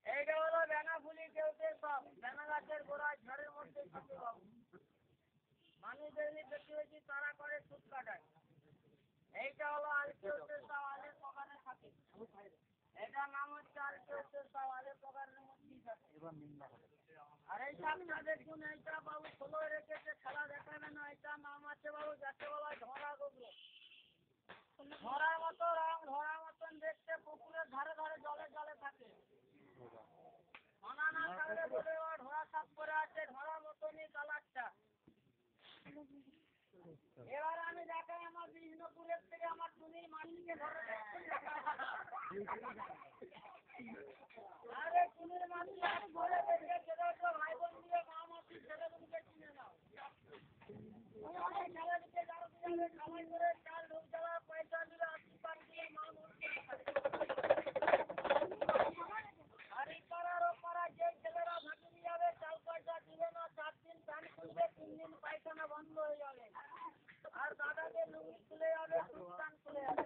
এইটা হলো বেনা ফুলি কেউতে সব বেনা গাছের গোড়ায় ঝড়ের মধ্যে থাকে বাবু মানুষ যেগুলি বেশি বেশি তারা করে সুদ কাটায় এইটা হলো আলকেউতে সব আলের প্রকারে থাকে এটার নাম হচ্ছে আলকেউতে সব আলের প্রকারের মধ্যেই থাকে আর এই শাকটা দেখুন এইটা বাবু ষোলোয় রেখেছে খেলা দেখাবে না এইটার নাম আছে বাবু যাকে বলা ধরা গোবর ধরার মতো রং ধরার মতন দেখতে পুকুরের ধারে ধারে জলে জলে থাকে মানা কালে বলে ধরা সাপ করে আছে ধরার মতনই কালারটা এবার আমি দেখাই আমার বিষ্ণুপুরের থেকে আমার টুনির মাসিকে ধরে আরে টুনির মাসি আমি ঘরে দেখে ছেলে তো ভাই বোন দিয়ে মা মাসি ছেলেগুলিকে চিনে নাও খেলা দিতে যাও যাবে খামাই করে চাল ঢুক যাওয়া পয়সা দিলে 80 পান দিয়ে মা মুরগি আর এই পাড়ার ও পাড়া যে ছেলেরা ভাগিয়ে যাবে চাল পয়সা দিবে না 4 দিন প্যান খুলবে 3 দিন পায়খানা বন্ধ হয়ে যাবে আর দাদাদের লুঙ্গি খুলে যাবে সুস্থান খুলে যাবে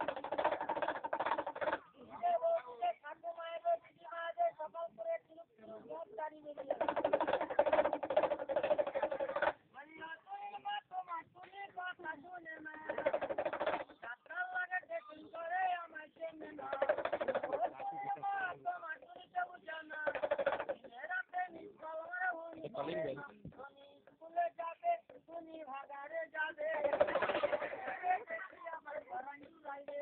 ঠাকুর মায়েদের দিদি মায়েদের সকাল করে চুলুক চুলুক ভোট দাঁড়িয়ে বেরিয়ে যাবে স্কুলে যাবে তুমি ভাগারে যাবে আমার ঘরাঞ্জু যাইবে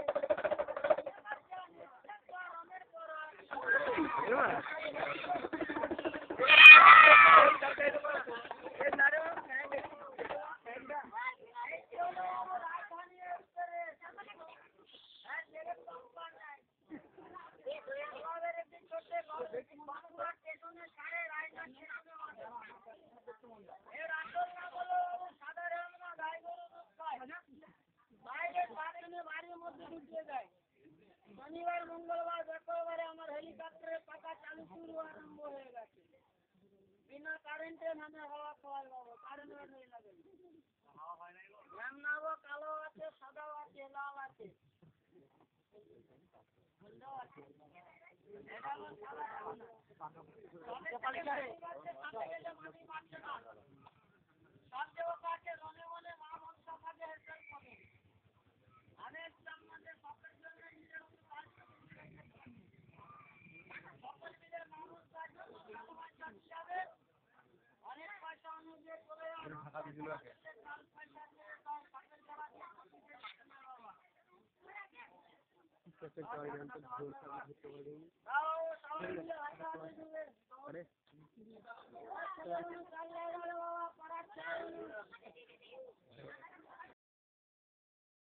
শনিবার মঙ্গলবার শুক্রবারে আমার হেলিকপ্টারের পাকা চালু শুরু আরম্ভ হয়ে গেছে বিনা কারেন্টে নামে হওয়া খাওয়াই পাবো কারেন্টের নেই লাগে নামবো কালো আছে সাদা আছে লাল আছে সব দেবো কাছে মনে মনে মা মনসা থাকে হেসেল করে অনেক সম্বন্ধে সবের জন্য নিজের अरे